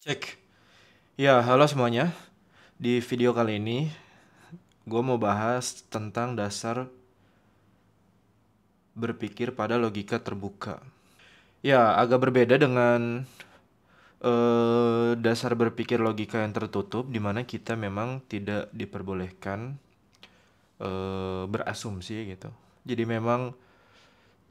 Cek. Ya, halo semuanya. Di video kali ini, gue mau bahas tentang dasar berpikir pada logika terbuka. Ya, agak berbeda dengan dasar berpikir logika yang tertutup, di mana kita memang tidak diperbolehkan berasumsi gitu. Jadi memang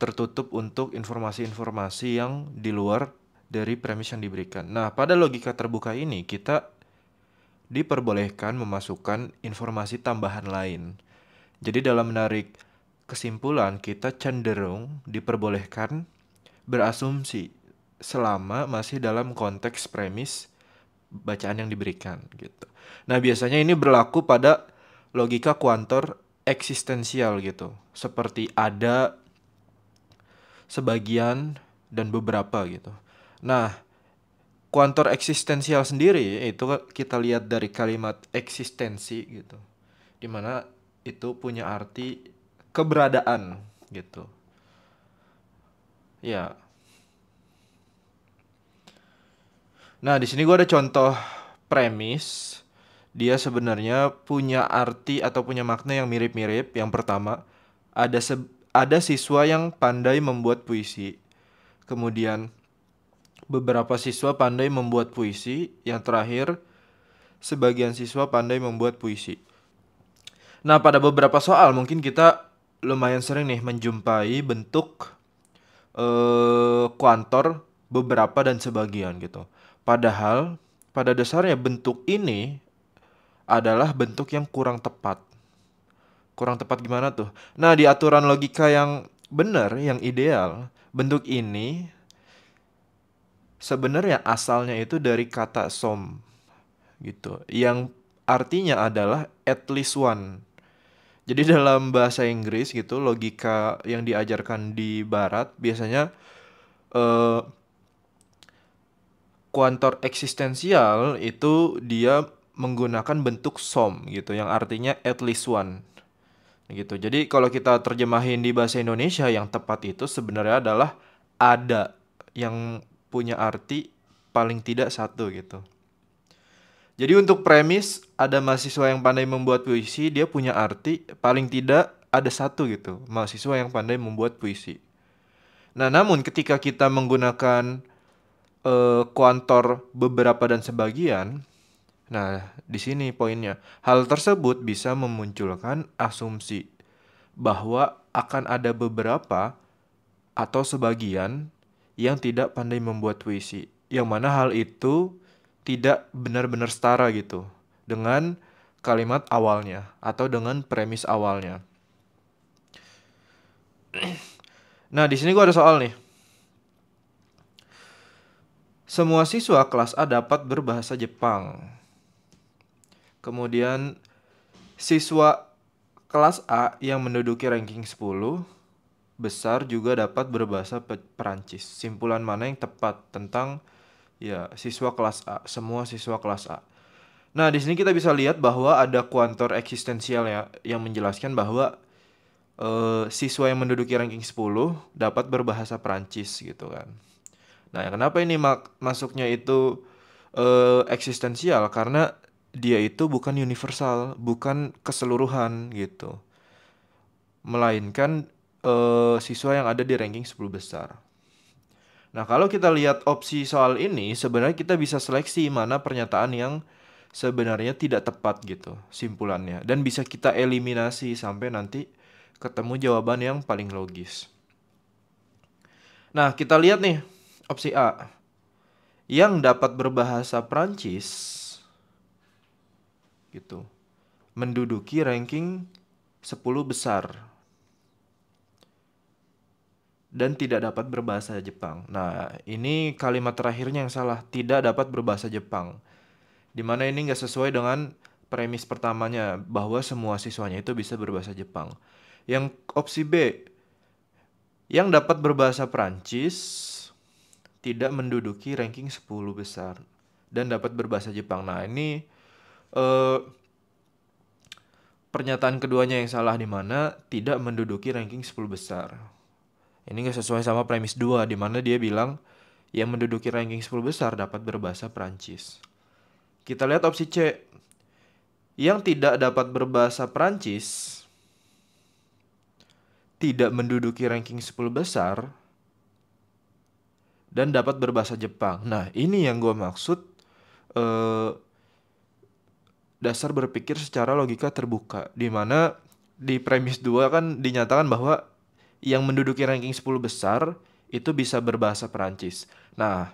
tertutup untuk informasi-informasi yang di luar dari premis yang diberikan. Nah, pada logika terbuka ini kita diperbolehkan memasukkan informasi tambahan lain. Jadi dalam menarik kesimpulan, kita cenderung diperbolehkan berasumsi selama masih dalam konteks premis bacaan yang diberikan gitu. Nah, biasanya ini berlaku pada logika kuantor eksistensial gitu. Seperti ada, sebagian, dan beberapa gitu. Nah, kuantor eksistensial sendiri itu kita lihat dari kalimat eksistensi gitu. Dimana itu punya arti keberadaan gitu. Ya. Nah, di sini gue ada contoh premis. Dia sebenarnya punya arti atau punya makna yang mirip-mirip. Yang pertama, ada siswa yang pandai membuat puisi. Kemudian beberapa siswa pandai membuat puisi. Yang terakhir, sebagian siswa pandai membuat puisi. Nah, pada beberapa soal mungkin kita lumayan sering nih menjumpai bentuk kuantor beberapa dan sebagian gitu. Padahal pada dasarnya bentuk ini adalah bentuk yang kurang tepat. Kurang tepat gimana tuh? Nah, di aturan logika yang benar, yang ideal, bentuk ini sebenarnya asalnya itu dari kata som gitu. Yang artinya adalah at least one. Jadi dalam bahasa Inggris gitu, logika yang diajarkan di barat biasanya eh, kuantor eksistensial itu dia menggunakan bentuk som gitu yang artinya at least one gitu. Jadi kalau kita terjemahin di bahasa Indonesia yang tepat itu sebenarnya adalah ada yang punya arti paling tidak satu gitu. Jadi untuk premis ada mahasiswa yang pandai membuat puisi, dia punya arti paling tidak ada satu gitu, mahasiswa yang pandai membuat puisi. Nah, namun ketika kita menggunakan kuantor beberapa dan sebagian, nah di sini poinnya. Hal tersebut bisa memunculkan asumsi bahwa akan ada beberapa atau sebagian yang tidak pandai membuat puisi. Yang mana hal itu tidak benar-benar setara gitu dengan kalimat awalnya atau dengan premis awalnya. Nah, di sini gua ada soal nih. Semua siswa kelas A dapat berbahasa Jepang. Kemudian siswa kelas A yang menduduki ranking 10 besar juga dapat berbahasa Perancis. Simpulan mana yang tepat tentang ya siswa kelas A, semua siswa kelas A. Nah, di sini kita bisa lihat bahwa ada kuantor eksistensial ya yang menjelaskan bahwa siswa yang menduduki ranking 10 dapat berbahasa Perancis gitu kan. Nah, kenapa ini masuknya itu eksistensial? Karena dia itu bukan universal, bukan keseluruhan gitu. Melainkan siswa yang ada di ranking 10 besar. Nah, kalau kita lihat opsi soal ini, sebenarnya kita bisa seleksi mana pernyataan yang sebenarnya tidak tepat gitu, simpulannya. Dan bisa kita eliminasi sampai nanti ketemu jawaban yang paling logis. Nah, kita lihat nih, opsi A. Yang dapat berbahasa Prancis, gitu, menduduki ranking 10 besar dan tidak dapat berbahasa Jepang. Nah, ini kalimat terakhirnya yang salah, tidak dapat berbahasa Jepang. Dimana ini nggak sesuai dengan premis pertamanya, bahwa semua siswanya itu bisa berbahasa Jepang. Yang opsi B, yang dapat berbahasa Prancis, tidak menduduki ranking 10 besar, dan dapat berbahasa Jepang. Nah, ini eh, pernyataan keduanya yang salah, di mana tidak menduduki ranking 10 besar. Ini nggak sesuai sama premis 2, di mana dia bilang yang menduduki ranking 10 besar dapat berbahasa Perancis. Kita lihat opsi C. Yang tidak dapat berbahasa Perancis tidak menduduki ranking 10 besar dan dapat berbahasa Jepang. Nah, ini yang gue maksud eh, dasar berpikir secara logika terbuka, di mana di premis 2 kan dinyatakan bahwa yang menduduki ranking 10 besar itu bisa berbahasa Perancis. Nah,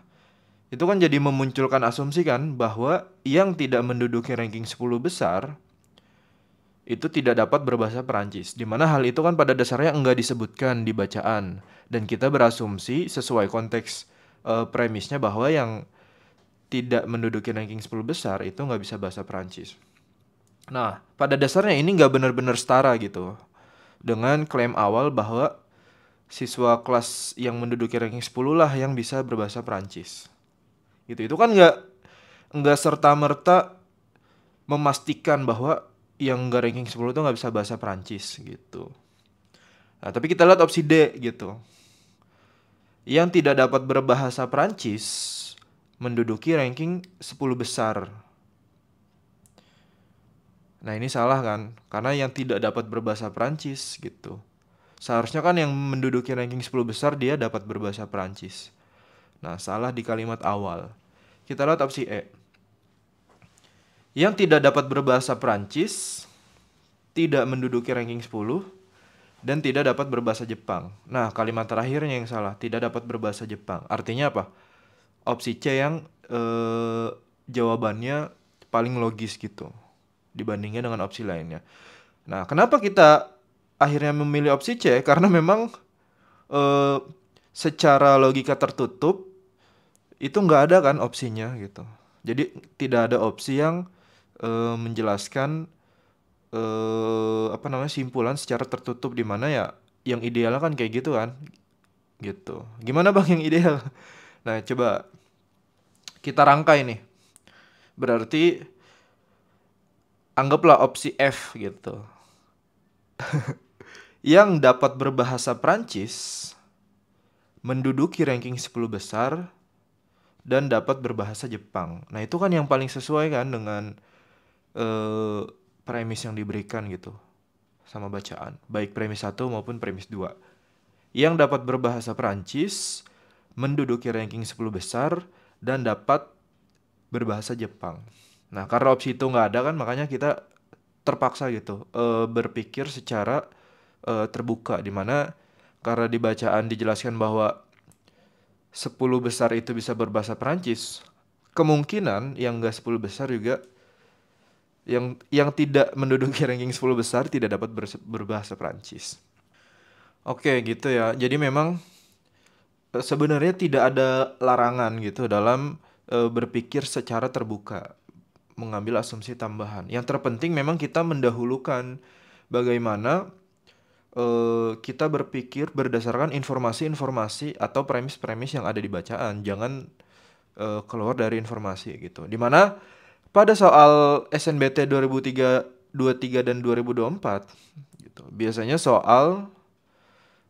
itu kan jadi memunculkan asumsi kan bahwa yang tidak menduduki ranking 10 besar itu tidak dapat berbahasa Perancis. Di mana hal itu kan pada dasarnya enggak disebutkan di bacaan. Dan kita berasumsi sesuai konteks premisnya bahwa yang tidak menduduki ranking 10 besar itu nggak bisa bahasa Perancis. Nah, pada dasarnya ini nggak benar-benar setara gitu dengan klaim awal bahwa siswa kelas yang menduduki ranking 10 lah yang bisa berbahasa Perancis. Gitu. Itu kan nggak serta-merta memastikan bahwa yang nggak ranking 10 itu nggak bisa bahasa Perancis gitu. Nah, tapi kita lihat opsi D gitu. Yang tidak dapat berbahasa Perancis menduduki ranking 10 besar. Nah, ini salah kan? Karena yang tidak dapat berbahasa Perancis gitu. Seharusnya kan yang menduduki ranking 10 besar dia dapat berbahasa Perancis. Nah, salah di kalimat awal. Kita lihat opsi E. Yang tidak dapat berbahasa Perancis tidak menduduki ranking 10 dan tidak dapat berbahasa Jepang. Nah, kalimat terakhirnya yang salah, tidak dapat berbahasa Jepang. Artinya apa? Opsi C yang jawabannya paling logis gitu dibandingnya dengan opsi lainnya. Nah, kenapa kita akhirnya memilih opsi C? Karena memang eh, secara logika tertutup itu nggak ada kan opsinya gitu. Jadi tidak ada opsi yang menjelaskan apa namanya simpulan secara tertutup, di mana ya yang idealnya kan kayak gitu kan gitu. Gimana bang yang ideal? Nah, coba kita rangkai nih. Berarti anggaplah opsi F gitu. Yang dapat berbahasa Prancis menduduki ranking 10 besar dan dapat berbahasa Jepang. Nah, itu kan yang paling sesuai kan dengan eh, premis yang diberikan gitu sama bacaan, baik premis 1 maupun premis 2. Yang dapat berbahasa Prancis menduduki ranking 10 besar dan dapat berbahasa Jepang. Nah, karena opsi itu nggak ada kan, makanya kita terpaksa gitu berpikir secara terbuka, di mana karena di bacaan dijelaskan bahwa 10 besar itu bisa berbahasa Perancis, kemungkinan yang enggak 10 besar juga yang tidak menduduki ranking 10 besar tidak dapat berbahasa Perancis. Oke, gitu ya. Jadi memang sebenarnya tidak ada larangan gitu dalam berpikir secara terbuka, mengambil asumsi tambahan. Yang terpenting memang kita mendahulukan bagaimana kita berpikir berdasarkan informasi-informasi atau premis-premis yang ada di bacaan, jangan keluar dari informasi gitu. Dimana pada soal SNBT 2023 dan 2024 gitu, biasanya soal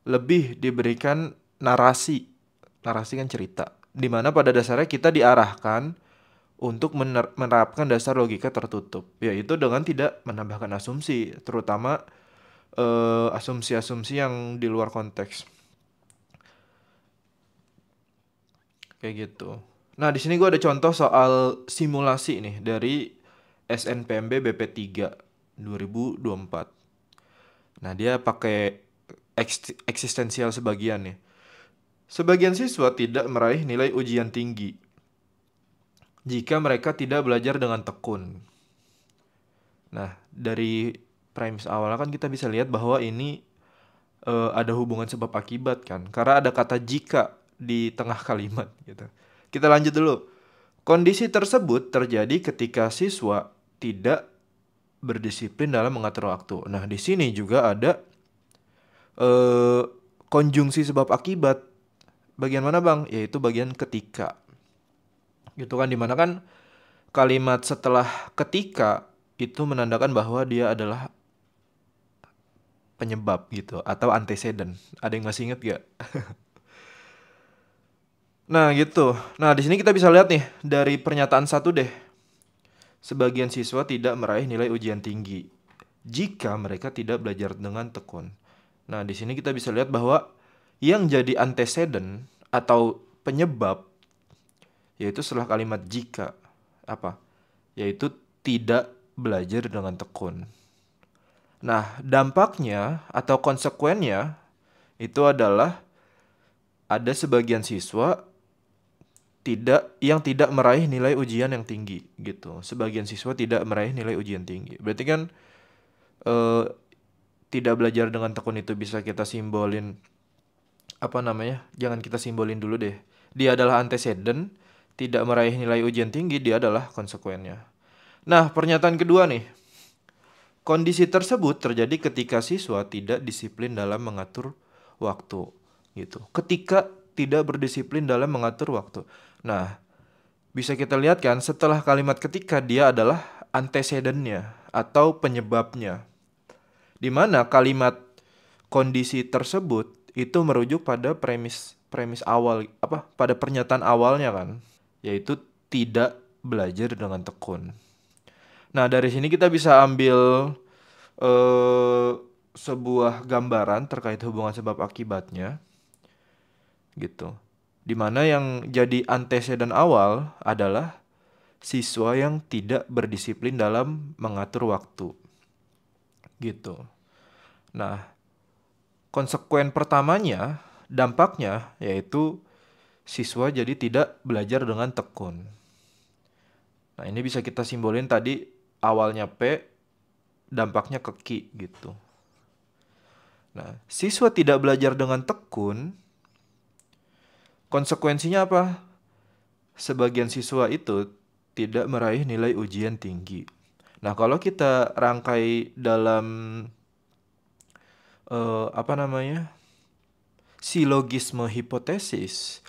lebih diberikan narasi. Narasi kan cerita. Dimana pada dasarnya kita diarahkan untuk menerapkan dasar logika tertutup, yaitu dengan tidak menambahkan asumsi, terutama asumsi-asumsi yang di luar konteks. Kayak gitu. Nah, di sini gue ada contoh soal simulasi nih dari SNPMB BP3 2024. Nah, dia pakai eksistensial sebagian nih. Sebagian siswa tidak meraih nilai ujian tinggi jika mereka tidak belajar dengan tekun. Nah, dari premis awal kan kita bisa lihat bahwa ini ada hubungan sebab akibat kan. Karena ada kata jika di tengah kalimat gitu. Kita lanjut dulu. Kondisi tersebut terjadi ketika siswa tidak berdisiplin dalam mengatur waktu. Nah, di sini juga ada eh, konjungsi sebab akibat. Bagian mana, Bang? Yaitu bagian ketika. Gitu kan, dimana kan kalimat setelah ketika itu menandakan bahwa dia adalah penyebab gitu atau antecedent. Ada yang masih inget gak? Nah, gitu. Nah, di sini kita bisa lihat nih dari pernyataan satu deh. Sebagian siswa tidak meraih nilai ujian tinggi jika mereka tidak belajar dengan tekun. Nah, di sini kita bisa lihat bahwa yang jadi antecedent atau penyebab yaitu setelah kalimat jika apa? Yaitu tidak belajar dengan tekun. Nah, dampaknya atau konsekuennya itu adalah ada sebagian siswa tidak meraih nilai ujian yang tinggi gitu. Sebagian siswa tidak meraih nilai ujian tinggi. Berarti kan eh, tidak belajar dengan tekun itu bisa kita simbolin apa namanya? Jangan kita simbolin dulu deh. Dia adalah antecedent, tidak meraih nilai ujian tinggi, dia adalah konsekuennya. Nah, pernyataan kedua nih. Kondisi tersebut terjadi ketika siswa tidak disiplin dalam mengatur waktu gitu. Ketika tidak berdisiplin dalam mengatur waktu. Nah, bisa kita lihat kan setelah kalimat ketika dia adalah antecedentnya atau penyebabnya. Di mana kalimat kondisi tersebut itu merujuk pada premis premis awal apa pada pernyataan awalnya kan, yaitu tidak belajar dengan tekun. Nah, dari sini kita bisa ambil eh, sebuah gambaran terkait hubungan sebab akibatnya gitu. Dimana yang jadi anteseden awal adalah siswa yang tidak berdisiplin dalam mengatur waktu gitu. Nah, konsekuen pertamanya, dampaknya yaitu siswa jadi tidak belajar dengan tekun. Nah, ini bisa kita simbolin tadi awalnya P, dampaknya ke Q gitu. Nah, siswa tidak belajar dengan tekun, konsekuensinya apa? Sebagian siswa itu tidak meraih nilai ujian tinggi. Nah, kalau kita rangkai dalam apa namanya? Silogisme hipotesis,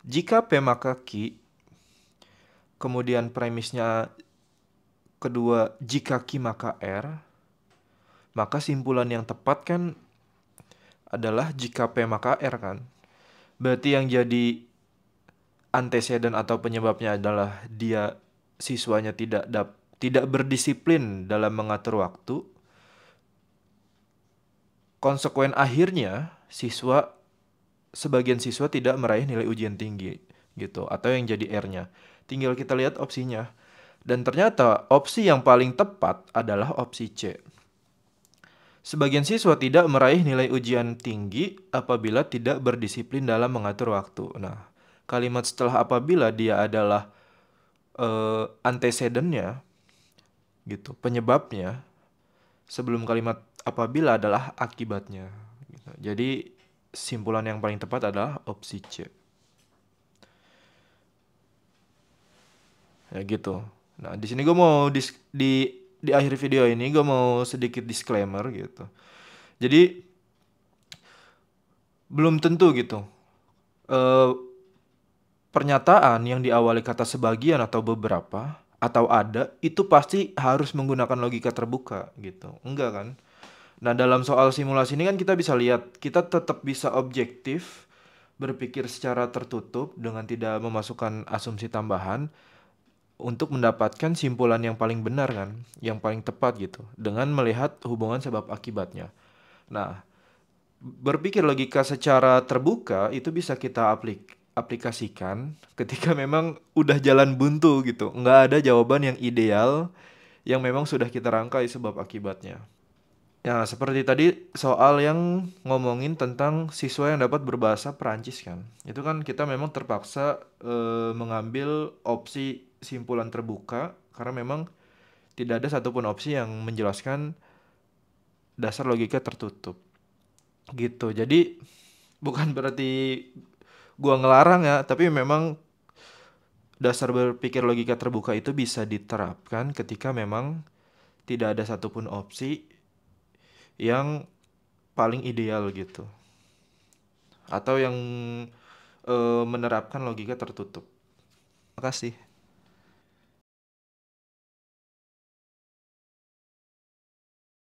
jika P maka Q, kemudian premisnya kedua jika Q maka R, maka simpulan yang tepat kan adalah jika P maka R kan. Berarti yang jadi antecedent atau penyebabnya adalah dia siswanya tidak berdisiplin dalam mengatur waktu. Konsekuen akhirnya sebagian siswa tidak meraih nilai ujian tinggi gitu atau yang jadi R-nya. Tinggal kita lihat opsinya. Dan ternyata opsi yang paling tepat adalah opsi C. Sebagian siswa tidak meraih nilai ujian tinggi apabila tidak berdisiplin dalam mengatur waktu. Nah, kalimat setelah apabila dia adalah antecedentnya gitu, penyebabnya. Sebelum kalimat apabila adalah akibatnya. Gitu. Jadi simpulan yang paling tepat adalah opsi C. Ya gitu. Nah, di sini gue mau di akhir video ini gue mau sedikit disclaimer gitu. Jadi belum tentu gitu. Eh, Pernyataan yang diawali kata sebagian atau beberapa atau ada itu pasti harus menggunakan logika terbuka gitu. Enggak kan? Nah, dalam soal simulasi ini kan kita bisa lihat, kita tetap bisa objektif, berpikir secara tertutup dengan tidak memasukkan asumsi tambahan untuk mendapatkan simpulan yang paling benar kan, yang paling tepat gitu, dengan melihat hubungan sebab akibatnya. Nah, berpikir logika secara terbuka itu bisa kita aplikasikan ketika memang udah jalan buntu gitu, nggak ada jawaban yang ideal yang memang sudah kita rangkai sebab akibatnya. Ya, seperti tadi soal yang ngomongin tentang siswa yang dapat berbahasa Perancis kan. Itu kan kita memang terpaksa mengambil opsi simpulan terbuka karena memang tidak ada satupun opsi yang menjelaskan dasar logika tertutup. Gitu. Jadi bukan berarti gua ngelarang ya, tapi memang dasar berpikir logika terbuka itu bisa diterapkan ketika memang tidak ada satupun opsi yang paling ideal gitu. Atau yang menerapkan logika tertutup. Terima kasih.